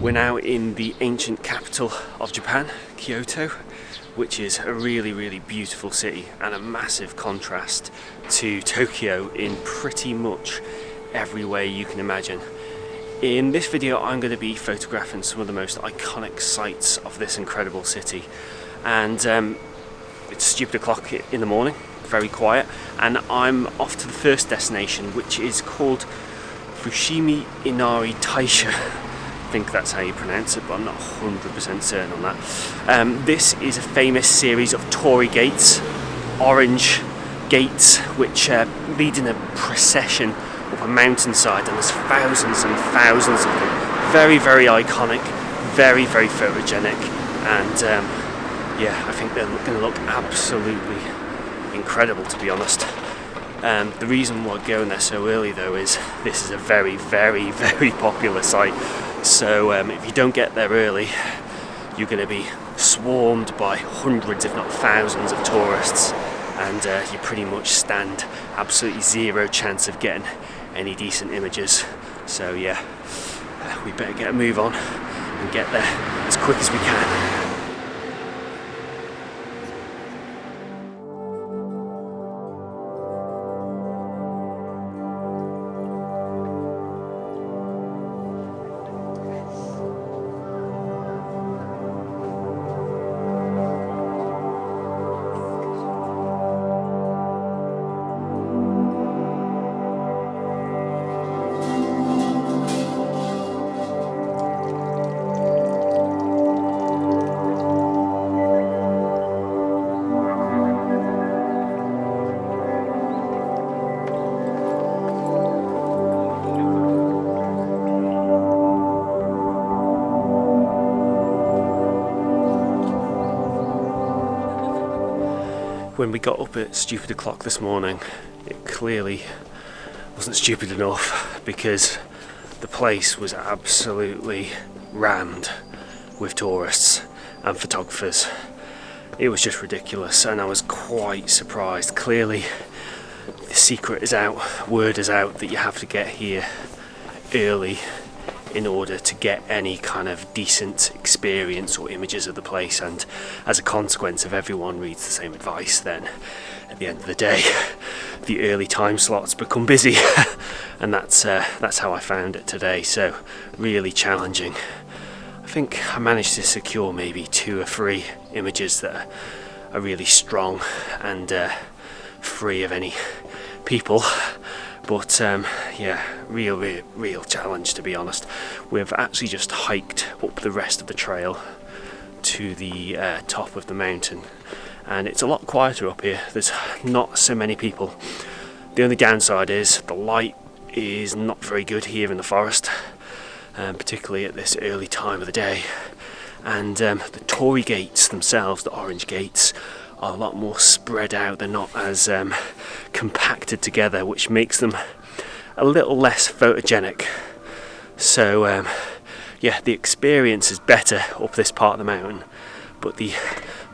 We're now in the ancient capital of Japan, Kyoto, which is a really beautiful city and a massive contrast to Tokyo in pretty much every way you can imagine. In this video I'm going to be photographing some of the most iconic sights of this incredible city, and it's stupid o'clock in the morning, very quiet, and I'm off to the first destination, which is called Fushimi Inari-taisha. I think that's how you pronounce it, but I'm not 100% certain on that. This is a famous series of torii gates, orange gates, which lead in a procession up a mountainside, and there's thousands and thousands of them. Very iconic, very photogenic, and yeah, I think they're going to look absolutely incredible, to be honest. The reason we're going there so early though is this is a very popular site. So if you don't get there early, you're going to be swarmed by hundreds, if not thousands, of tourists, and you pretty much stand absolutely zero chance of getting any decent images. So yeah, we better get a move on and get there as quick as we can. When we got up at stupid o'clock this morning, it clearly wasn't stupid enough, because the place was absolutely rammed with tourists and photographers. It was just ridiculous, and I was quite surprised. Clearly the secret is out, word is out, that you have to get here early in order to get any kind of decent experience or images of the place, and as a consequence, if everyone reads the same advice, then at the end of the day the early time slots become busy and that's how I found it today. So really challenging. I think I managed to secure maybe 2 or 3 images that are really strong and free of any people. But yeah, real challenge, to be honest. We've actually just hiked up the rest of the trail to the top of the mountain, and it's a lot quieter up here. There's not so many people. The only downside is the light is not very good here in the forest, particularly at this early time of the day. And the torii gates themselves, the orange gates, are a lot more spread out. They're not as compacted together, which makes them a little less photogenic. So yeah, the experience is better up this part of the mountain, but the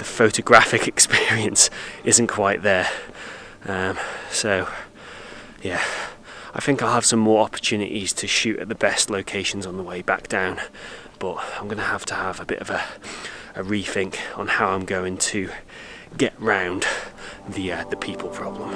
photographic experience isn't quite there. So yeah, I think I'll have some more opportunities to shoot at the best locations on the way back down, but I'm going to have a bit of a rethink on how I'm going to get round the people problem.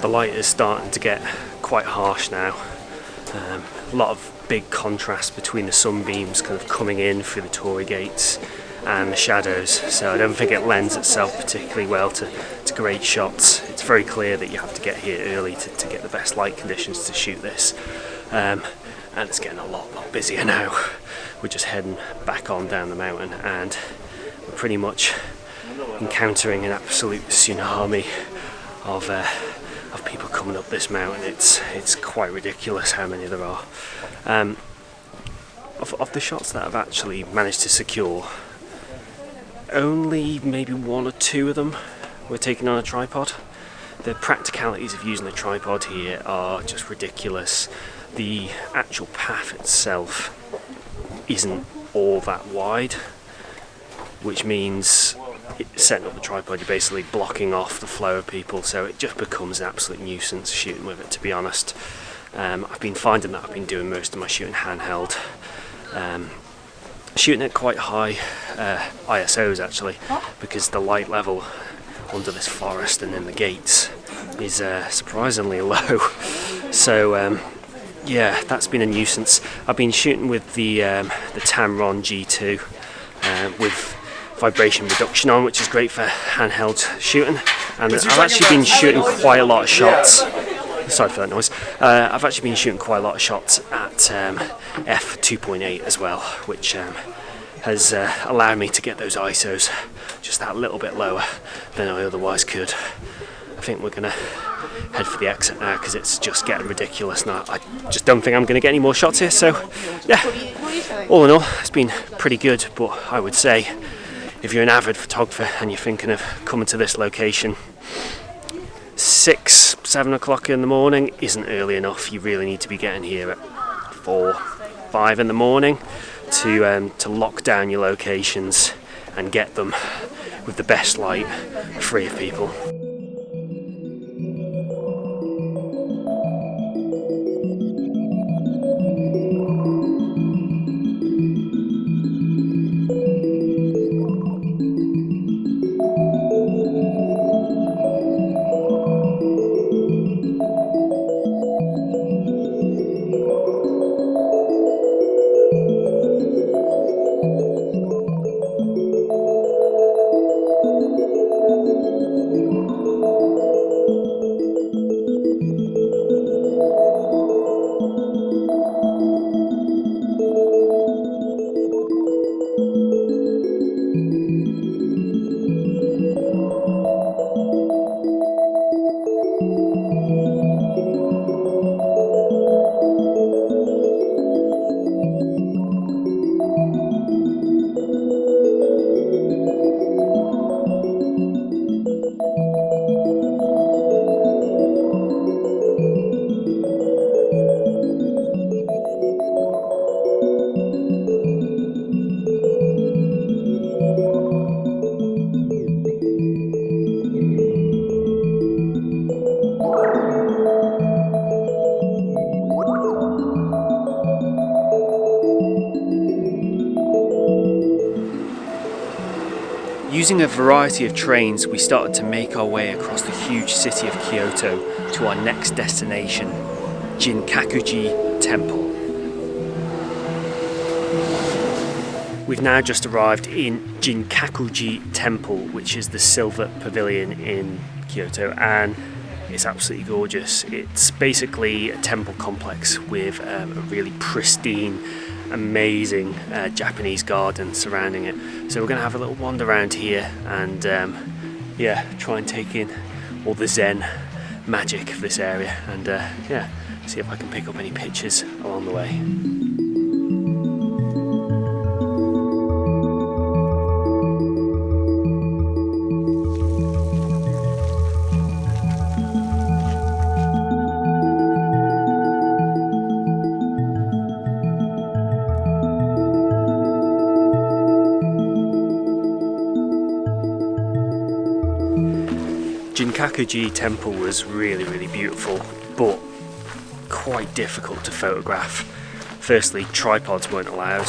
The light is starting to get quite harsh now. A lot of big contrast between the sunbeams kind of coming in through the torii gates and the shadows, so I don't think it lends itself particularly well to great shots. It's very clear that you have to get here early to get the best light conditions to shoot this, and it's getting a lot busier now. We're just heading back on down the mountain, and we're pretty much encountering an absolute tsunami of of people coming up this mountain. It's quite ridiculous how many there are. Of the shots that I've actually managed to secure, only maybe 1 or 2 of them were taken on a tripod. The practicalities of using a tripod here are just ridiculous. The actual path itself isn't all that wide, which means setting up the tripod, you're basically blocking off the flow of people, so it just becomes an absolute nuisance shooting with it, to be honest. I've been finding that I've been doing most of my shooting handheld, shooting at quite high ISOs actually, because the light level under this forest and in the gates is surprisingly low. So yeah, that's been a nuisance. I've been shooting with the Tamron G2 with vibration reduction on, which is great for handheld shooting, and I've actually been shooting quite a lot of shots. Sorry for that noise. I've actually been shooting quite a lot of shots at f2.8 as well, which has allowed me to get those ISOs just that little bit lower than I otherwise could. I think we're gonna head for the exit now because it's just getting ridiculous now. I just don't think I'm gonna get any more shots here, so yeah, all in all it's been pretty good. But I would say if you're an avid photographer and you're thinking of coming to this location, 6-7 o'clock in the morning isn't early enough. You really need to be getting here at 4-5 in the morning to lock down your locations and get them with the best light, free of people. Using a variety of trains, we started to make our way across the huge city of Kyoto to our next destination, Jinkakuji Temple. We've now just arrived in Jinkakuji Temple, which is the Silver Pavilion in Kyoto, and it's absolutely gorgeous. It's basically a temple complex with a really pristine, amazing Japanese garden surrounding it. So we're going to have a little wander around here and yeah, try and take in all the Zen magic of this area, and yeah, see if I can pick up any pictures along the way. Jinkakuji Temple was really beautiful, but quite difficult to photograph. Firstly, tripods weren't allowed.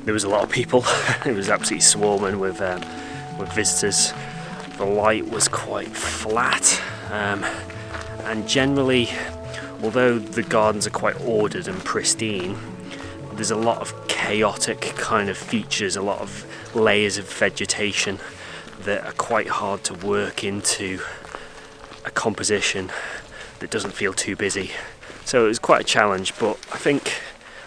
There was a lot of people. It was absolutely swarming with visitors. The light was quite flat, and generally, although the gardens are quite ordered and pristine, there's a lot of chaotic kind of features, a lot of layers of vegetation that are quite hard to work into a composition that doesn't feel too busy. So it was quite a challenge, but I think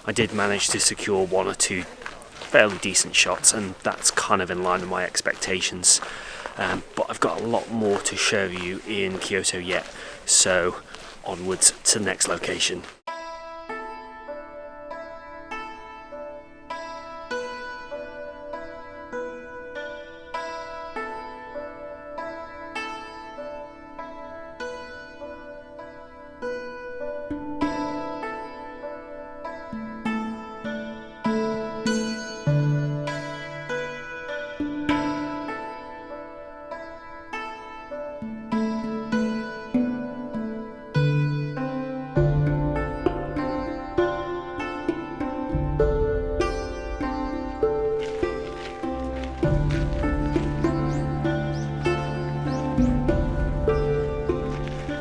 I did manage to secure 1 or 2 fairly decent shots, and that's kind of in line with my expectations. But I've got a lot more to show you in Kyoto yet, So onwards to the next location.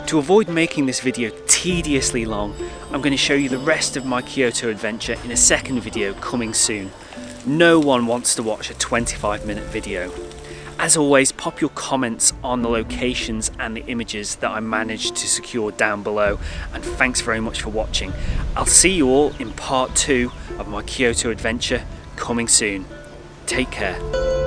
To avoid making this video tediously long, I'm going to show you the rest of my Kyoto adventure in a second video coming soon. No one wants to watch a 25-minute video. As always, pop your comments on the locations and the images that I managed to secure down below, and thanks very much for watching. I'll see you all in part 2 of my Kyoto adventure coming soon. Take care.